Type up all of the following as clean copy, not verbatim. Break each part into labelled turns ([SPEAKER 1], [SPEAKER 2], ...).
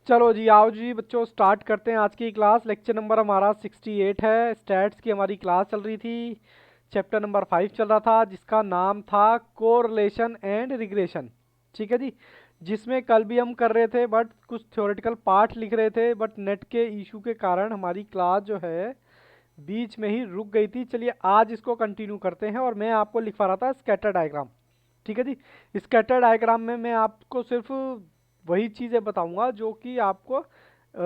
[SPEAKER 1] चलो जी, आओ जी बच्चों, स्टार्ट करते हैं आज की क्लास। लेक्चर नंबर हमारा 68 है। स्टैट्स की हमारी क्लास चल रही थी। चैप्टर नंबर 5 चल रहा था, जिसका नाम था कोरिलेशन एंड रिग्रेशन। ठीक है जी। जिसमें कल भी हम कर रहे थे, बट कुछ थ्योरेटिकल पार्ट लिख रहे थे, बट नेट के इशू के कारण हमारी क्लास जो है बीच में ही रुक गई थी। चलिए आज इसको कंटिन्यू करते हैं, और मैं आपको लिखवा रहा था स्कैटर डायग्राम। ठीक है जी। स्कैटर डायग्राम में मैं आपको सिर्फ वही चीज़ें बताऊंगा जो कि आपको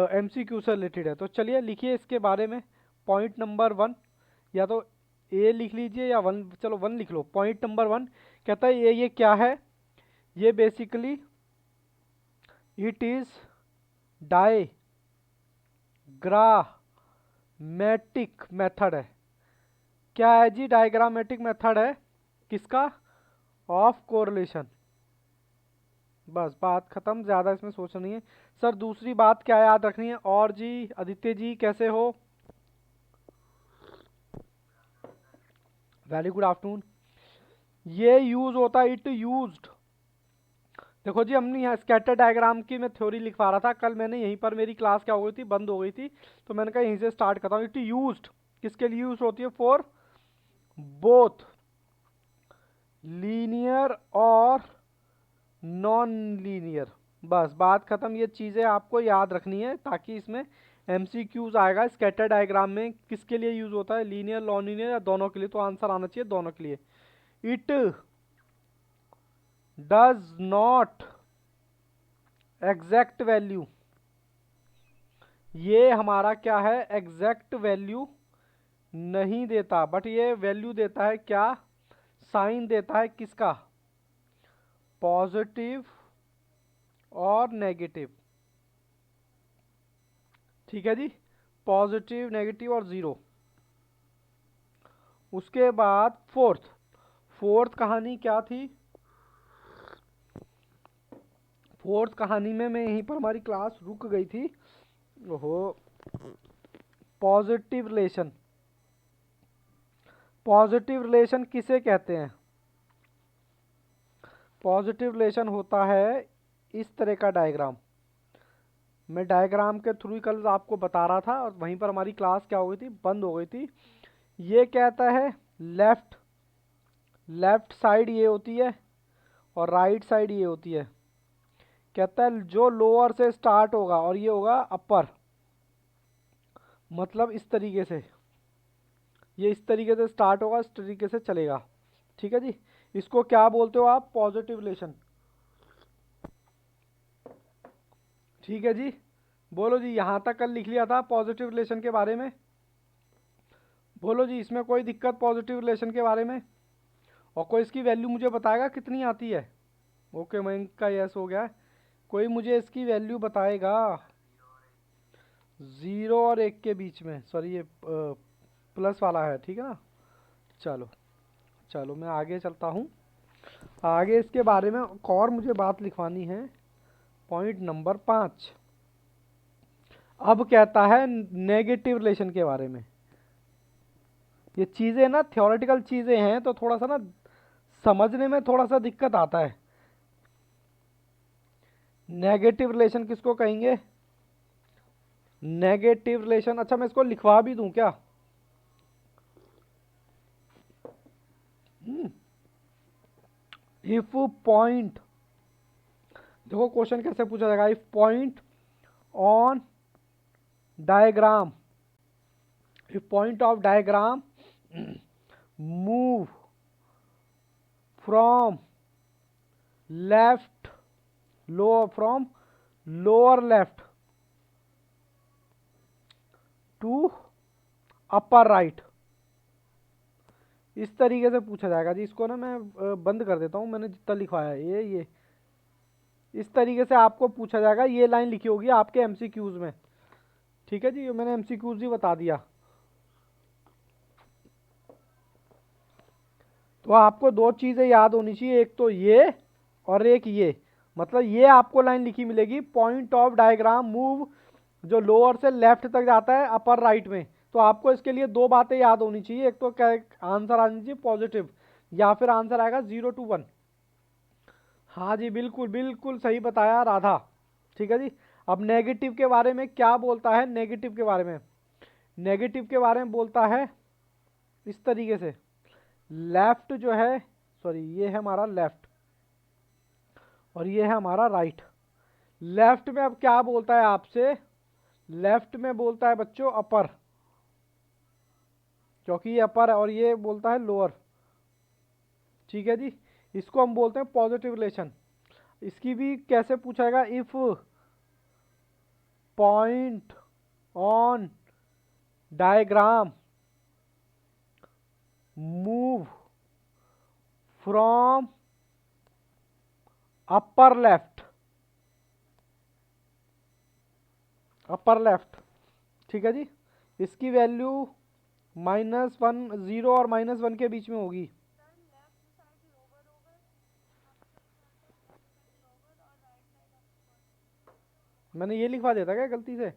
[SPEAKER 1] एमसीक्यू से रिलेटेड है। तो चलिए लिखिए इसके बारे में। पॉइंट नंबर 1, या तो ए लिख लीजिए या 1, चलो 1 लिख लो। पॉइंट नंबर 1 कहता है ये क्या है। ये basically it is diagrammatic method है। क्या है जी? डायग्रामेटिक मेथड है। किसका? Of correlation. बस बात खत्म, ज़्यादा इसमें सोचना नहीं है। सर दूसरी बात क्या याद रखनी है? और जी आदित्य जी कैसे हो? Very good afternoon. ये यूज होता है, इट यूज्ड। देखो जी, हमने यहाँ स्कैटर डायग्राम की मैं थ्योरी लिखवा रहा था कल। मैंने यहीं पर, मेरी क्लास क्या हो गई थी, बंद हो गई थी, तो मैंने कहा यहीं से स्टार्ट करता हूँ। इट यूज्ड किसके लिए यूज होती है? फॉर बोथ लीनियर और नॉन लीनियर। बस बात खत्म। ये चीज़ें आपको याद रखनी है ताकि इसमें एमसीक्यूज आएगा। स्कैटर डायग्राम में किसके लिए यूज होता है? लीनियर, नॉन लीनियर या दोनों के लिए? तो आंसर आना चाहिए दोनों के लिए। It does not exact value. ये हमारा क्या है? एग्जैक्ट वैल्यू नहीं देता, बट ये वैल्यू देता है क्या? साइन देता है। किसका? पॉजिटिव और नेगेटिव। ठीक है जी। पॉजिटिव, नेगेटिव और ज़ीरो। उसके बाद फोर्थ, फोर्थ कहानी क्या थी? फोर्थ कहानी में मैं यहीं पर, हमारी क्लास रुक गई थी। ओहो। Positive relation. पॉजिटिव रिलेशन किसे कहते हैं? पॉजिटिव रिलेशन होता है इस तरह का डायग्राम। मैं डायग्राम के थ्रू ही कल आपको बता रहा था, और वहीं पर हमारी क्लास क्या हो गई थी, बंद हो गई थी। ये कहता है लेफ्ट, लेफ्ट साइड ये होती है और राइट साइड ये होती है। कहता है जो लोअर से स्टार्ट होगा और ये होगा अपर, मतलब इस तरीके से, ये इस तरीके से स्टार्ट होगा, इस तरीके से चलेगा। ठीक है जी। इसको क्या बोलते हो आप? Positive relation. ठीक है जी। बोलो जी, यहाँ तक कल लिख लिया था पॉजिटिव रिलेशन के बारे में। बोलो जी, इसमें कोई दिक्कत पॉजिटिव रिलेशन के बारे में? और कोई इसकी वैल्यू मुझे बताएगा कितनी आती है? ओके, मैं इनका यस हो गया। कोई मुझे इसकी वैल्यू बताएगा? 0 और 1 के बीच में, सॉरी ये प्लस वाला है, ठीक है ना। चलो चलो, मैं आगे चलता हूँ। आगे इसके बारे में एक और मुझे बात लिखवानी है। पॉइंट नंबर 5 अब कहता है नेगेटिव रिलेशन के बारे में। ये चीज़ें ना थ्योरेटिकल चीज़ें हैं, तो थोड़ा सा ना समझने में थोड़ा सा दिक्कत आता है। नेगेटिव रिलेशन किसको कहेंगे? नेगेटिव रिलेशन, अच्छा मैं इसको लिखवा भी दूं क्या? इफ पॉइंट, देखो क्वेश्चन कैसे पूछा जाएगा। If point on diagram, if point of diagram move from left, lower from lower left to upper right, इस तरीके से पूछा जाएगा जी। इसको ना मैं बंद कर देता हूँ, मैंने जितना लिखवाया है ये इस तरीके से आपको पूछा जाएगा। ये लाइन लिखी होगी आपके एमसीक्यूज में। ठीक है जी, ये मैंने एमसीक्यूज ही बता दिया। तो आपको दो चीज़ें याद होनी चाहिए, एक तो ये और एक ये। मतलब ये आपको लाइन लिखी मिलेगी, पॉइंट ऑफ डायग्राम मूव जो लोअर से लेफ्ट तक जाता है अपर राइट में। तो आपको इसके लिए दो बातें याद होनी चाहिए। एक तो क्या आंसर आनी चाहिए पॉजिटिव, या फिर आंसर आएगा 0 to 1। हाँ जी, बिल्कुल बिल्कुल सही बताया राधा। ठीक है जी। अब नेगेटिव के बारे में क्या बोलता है, नेगेटिव के बारे में, नेगेटिव के बारे में बोलता है इस तरीके से, लेफ्ट जो है, सॉरी ये है हमारा लेफ्ट और ये है हमारा राइट। लेफ्ट में अब क्या बोलता है आपसे, लेफ्ट में बोलता है बच्चों अपर, क्योंकि ये अपर है, और ये बोलता है लोअर। ठीक है जी, इसको हम बोलते हैं पॉजिटिव रिलेशन। इसकी भी कैसे पूछाएगा, if point on diagram move from upper left, upper left. ठीक है जी, इसकी वैल्यू -1, 0 और -1 के बीच में होगी। मैंने ये लिखवा दिया था क्या गलती से?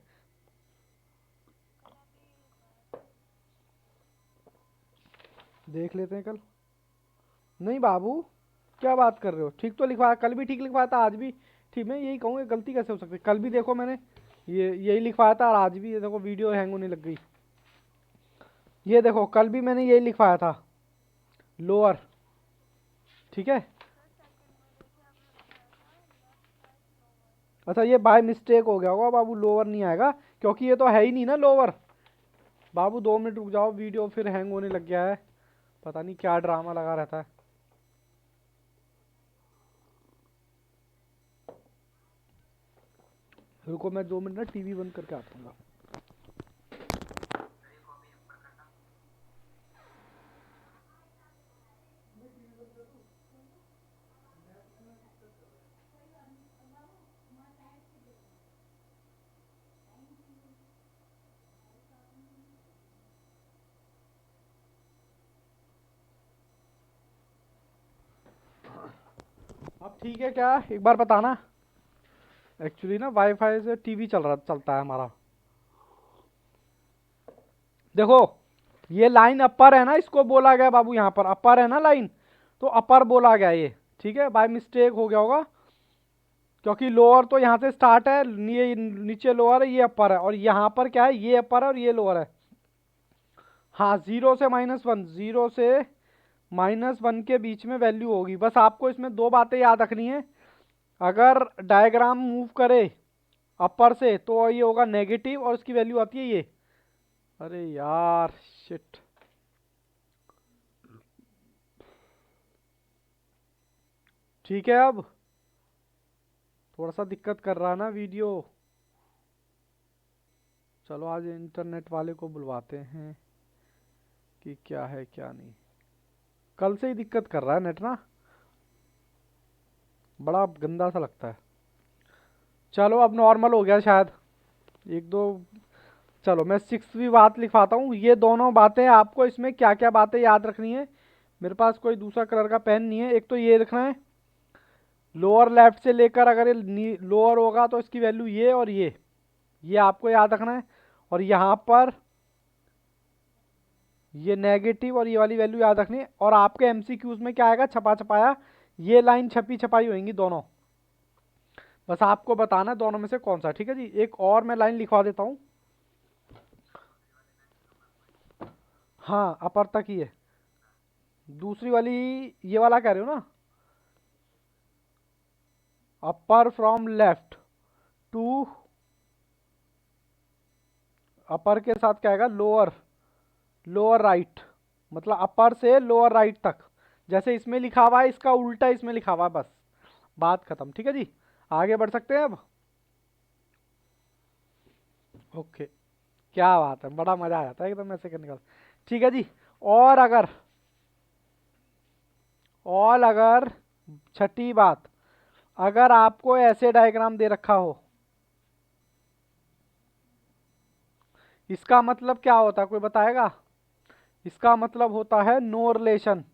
[SPEAKER 1] देख लेते हैं कल। नहीं बाबू, क्या बात कर रहे हो, ठीक तो लिखवाया, कल भी ठीक लिखवाया था, आज भी ठीक। मैं यही कहूँगा गलती कैसे हो सकती है, कल भी देखो मैंने ये यही लिखवाया था और आज भी ये देखो वीडियो हैंग होने लग गई। ये देखो कल भी मैंने यही लिखवाया था, लोअर। ठीक है, अच्छा ये बाय मिस्टेक हो गया होगा बाबू, लोअर नहीं आएगा क्योंकि ये तो है ही नहीं ना लोअर। बाबू 2 मिनट रुक जाओ, वीडियो फिर हैंग होने लग गया है, पता नहीं क्या ड्रामा लगा रहता है। रुको मैं 2 मिनट ना टीवी बंद करके आता हूँ। अब ठीक है क्या, एक बार बताना। एक्चुअली ना वाईफाई से टीवी चलता है हमारा। देखो ये लाइन अपर है ना, इसको बोला गया बाबू, यहाँ पर अपर है ना लाइन, तो अपर बोला गया ये। ठीक है, बाय मिस्टेक हो गया होगा क्योंकि लोअर तो यहाँ से स्टार्ट है, ये नीचे लोअर है, ये अपर है, और यहाँ पर क्या है, ये अपर है और ये लोअर है। हाँ, 0 से -1, 0 से -1 के बीच में वैल्यू होगी। बस आपको इसमें 2 बातें याद रखनी है। अगर डायग्राम मूव करे अपर से तो ये होगा नेगेटिव और इसकी वैल्यू आती है ये। अरे यार शिट, ठीक है। अब थोड़ा सा दिक्कत कर रहा है ना वीडियो, चलो आज इंटरनेट वाले को बुलवाते हैं कि क्या है क्या नहीं। कल से ही दिक्कत कर रहा है नेट ना, बड़ा गंदा सा लगता है। चलो अब नॉर्मल हो गया शायद, 1 2। चलो मैं 6वीं बात लिखवाता हूँ। ये दोनों बातें आपको इसमें क्या क्या बातें याद रखनी है, मेरे पास कोई दूसरा कलर का पेन नहीं है। एक तो ये लिखना है, लोअर लेफ्ट से लेकर अगर ये लोअर होगा तो इसकी वैल्यू ये और ये आपको याद रखना है। और यहाँ पर ये नेगेटिव और ये वाली वैल्यू याद रखनी है। और आपके एमसीक्यूज में क्या आएगा, छपा छपाया, ये लाइन छपी छपाई होंगी दोनों, बस आपको बताना है दोनों में से कौन सा। ठीक है जी, एक और मैं लाइन लिखवा देता हूँ। हाँ अपर तक ही है, दूसरी वाली ये वाला कह रहे हो ना, अपर फ्रॉम लेफ्ट टू, अपर के साथ क्या आएगा, लोअर, लोअर राइट, मतलब अपर से लोअर राइट तक। जैसे इसमें लिखा हुआ है इसका उल्टा इसमें लिखा हुआ है, बस बात खत्म। ठीक है जी, आगे बढ़ सकते हैं अब। ओके, क्या बात है, बड़ा मजा आ जाता है एकदम ऐसे करने का। ठीक है जी, और अगर, और अगर छठी बात, अगर आपको ऐसे डायग्राम दे रखा हो, इसका मतलब क्या होता है, कोई बताएगा? इसका मतलब होता है no relation,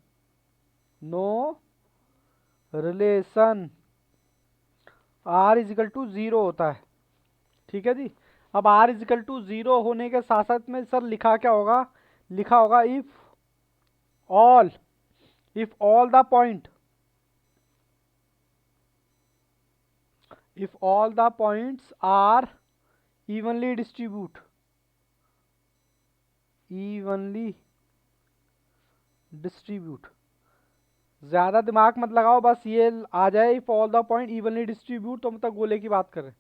[SPEAKER 1] no relation, r = 0 होता है। ठीक है जी, अब r = 0 होने के साथ साथ में सर लिखा क्या होगा, लिखा होगा all if all the point if all the points are evenly distribute. ज्यादा दिमाग मत लगाओ, बस ये आ जाए if all the point evenly distribute तो मतलब गोले की बात करें।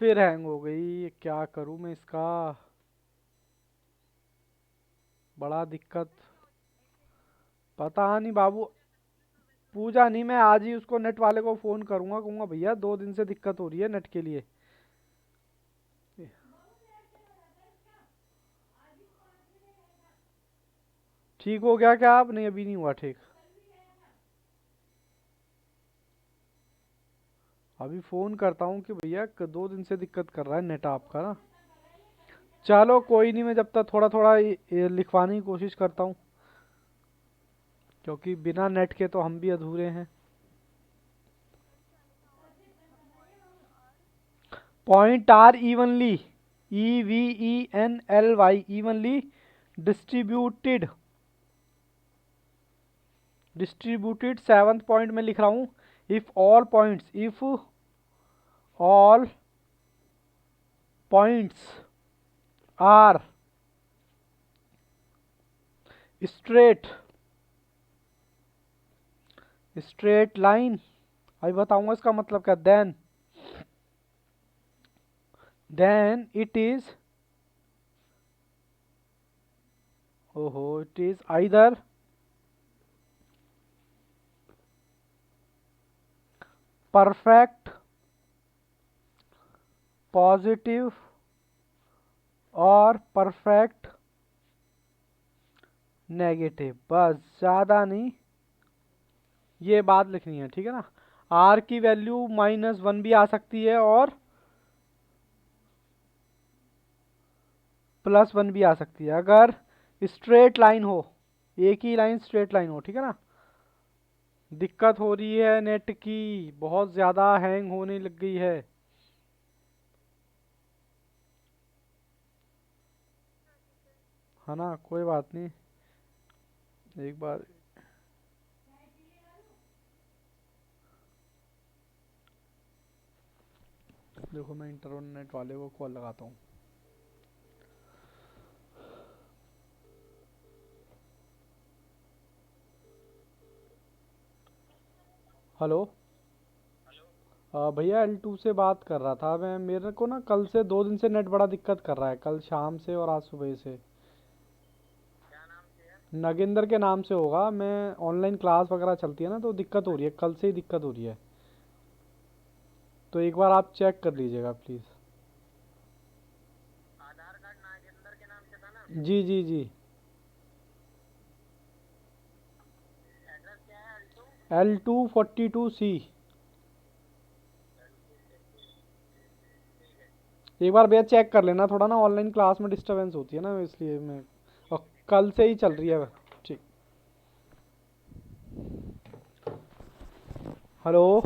[SPEAKER 1] फिर हैंग हो गई, क्या करूं मैं इसका, बड़ा दिक्कत। पता नहीं बाबू, पूजा नहीं, मैं आज ही उसको नेट वाले को फोन करूंगा, कहूंगा भैया 2 दिन से दिक्कत हो रही है नेट के लिए। ठीक हो गया क्या आप? नहीं अभी नहीं हुआ ठीक। अभी फोन करता हूँ कि भैया 2 दिन से दिक्कत कर रहा है नेट आपका ना। चलो कोई नहीं, मैं जब तक थोड़ा थोड़ा ये लिखवाने की कोशिश करता हूँ, क्योंकि बिना नेट के तो हम भी अधूरे हैं। Point are evenly, EVENLY, evenly distributed. Distributed 7th point में लिख रहा हूँ, if all points are straight line. अभी बताऊंगा इसका मतलब क्या। देन इट इज, ओहो, it is either perfect positive और परफेक्ट नेगेटिव। बस ज़्यादा नहीं, ये बात लिखनी है, ठीक है ना। आर की वैल्यू -1 भी आ सकती है और +1 भी आ सकती है, अगर स्ट्रेट लाइन हो, एक ही लाइन स्ट्रेट लाइन हो, ठीक है ना। दिक्कत हो रही है नेट की, बहुत ज़्यादा हैंग होने लग गई है ना। कोई बात नहीं, एक बार देखो, मैं इंटरनेट वाले को कॉल लगाता हूँ। हेलो। भैया L2 से बात कर रहा था मैं। मेरे को ना कल से 2 दिन से नेट बड़ा दिक्कत कर रहा है, कल शाम से और आज सुबह से। नगेंद्र के नाम से होगा। मैं ऑनलाइन क्लास वगैरह चलती है ना, तो दिक्कत हो रही है, कल से ही दिक्कत हो रही है। तो एक बार आप चेक कर लीजिएगा please. Ji ji ji. L242C। एक बार भैया चेक कर लेना, थोड़ा ना ऑनलाइन क्लास में डिस्टरबेंस होती है ना, इसलिए मैं, और कल से ही चल रही है। ठीक। हेलो।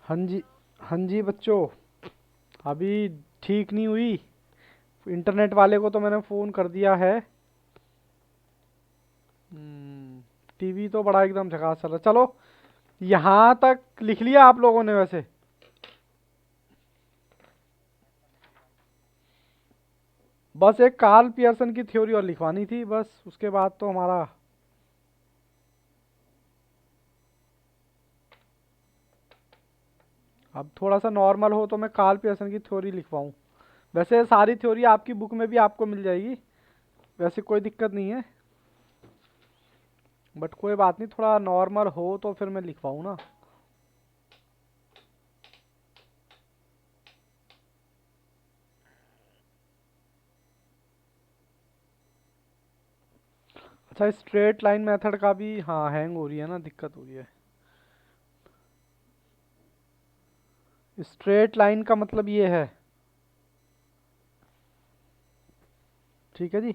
[SPEAKER 1] हाँ जी, हाँ जी बच्चों। अभी ठीक नहीं हुई, इंटरनेट वाले को तो मैंने फ़ोन कर दिया है। टीवी तो बड़ा एकदम झकास चल रहा है। चलो, यहाँ तक लिख लिया आप लोगों ने वैसे? बस एक कार्ल पियर्सन की थ्योरी और लिखवानी थी, बस उसके बाद तो हमारा। अब थोड़ा सा नॉर्मल हो तो मैं कार्ल पियर्सन की थ्योरी लिखवाऊँ। वैसे सारी थ्योरी आपकी बुक में भी आपको मिल जाएगी, वैसे कोई दिक्कत नहीं है, बट कोई बात नहीं, थोड़ा नॉर्मल हो तो फिर मैं लिखवाऊँ ना। अच्छा, स्ट्रेट लाइन मेथड का भी हाँ हैंग हो रही है ना, दिक्कत हो रही है। स्ट्रेट लाइन का मतलब ये है, ठीक है जी।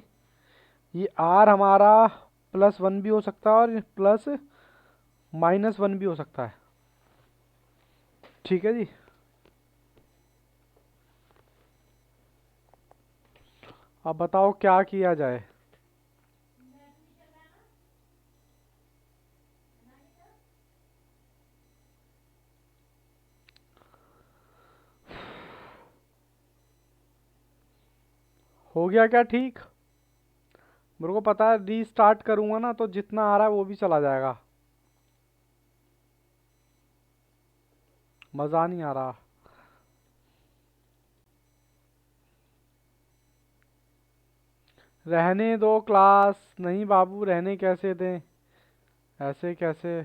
[SPEAKER 1] ये आर हमारा +1 भी हो सकता है और +-1 भी हो सकता है, ठीक है जी। अब बताओ क्या किया जाए। हो गया क्या ठीक? मेरे को पता है रीस्टार्ट करूंगा ना तो जितना आ रहा है वो भी चला जाएगा। मज़ा नहीं आ रहा। रहने दो क्लास। नहीं बाबू, रहने कैसे दें? ऐसे कैसे?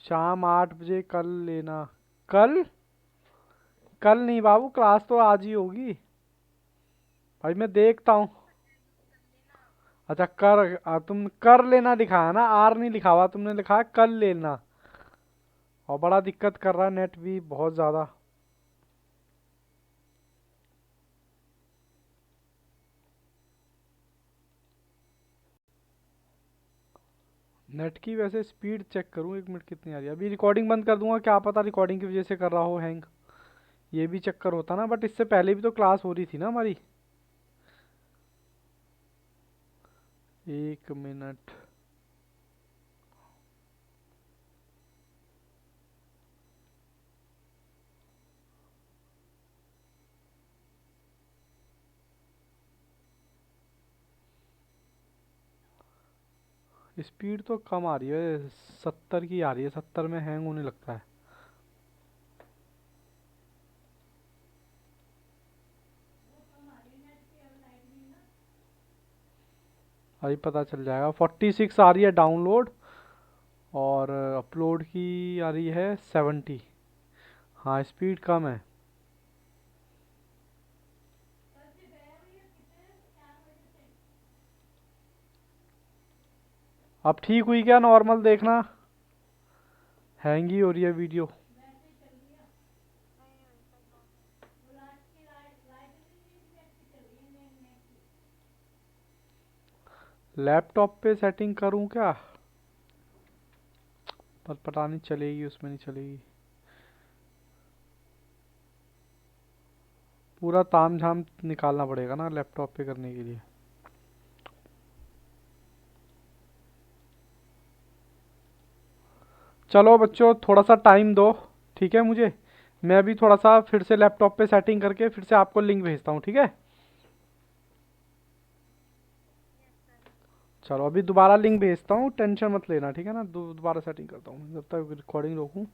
[SPEAKER 1] शाम 8 बजे कल लेना। कल? कल नहीं बाबू, क्लास तो आज ही होगी। भाई मैं देखता हूँ। अच्छा तुम कर लेना लिखा है ना, आर नहीं लिखा हुआ, तुमने लिखा है कल लेना। और बड़ा दिक्कत कर रहा है नेट भी बहुत ज़्यादा। नेट की वैसे स्पीड चेक करूँ, 1 मिनट कितनी आ रही है। अभी रिकॉर्डिंग बंद कर दूंगा, क्या पता रिकॉर्डिंग की वजह से कर रहा हो हैंग। ये भी चक्कर होता ना, बट इससे पहले भी तो क्लास हो रही थी ना हमारी। 1 मिनट। स्पीड तो कम आ रही है, 70 की आ रही है, 70 में हैंग होने लगता है। अभी पता चल जाएगा। 46 आ रही है डाउनलोड, और अपलोड की आ रही है 70। हाँ स्पीड कम है। अब ठीक हुई क्या? नॉर्मल देखना। हैंग ही हो रही है वीडियो। लैपटॉप पे सेटिंग करूं क्या? पर पता नहीं चलेगी, उसमें नहीं चलेगी। पूरा ताम झाम निकालना पड़ेगा ना लैपटॉप पे करने के लिए। चलो बच्चों थोड़ा सा टाइम दो, ठीक है मुझे। मैं अभी थोड़ा सा फिर से लैपटॉप पे सेटिंग करके फिर से आपको लिंक भेजता हूँ, ठीक है? चलो अभी दोबारा लिंक भेजता हूँ, टेंशन मत लेना, ठीक है ना? दोबारा सेटिंग करता हूँ, जब तक रिकॉर्डिंग रोकूँ।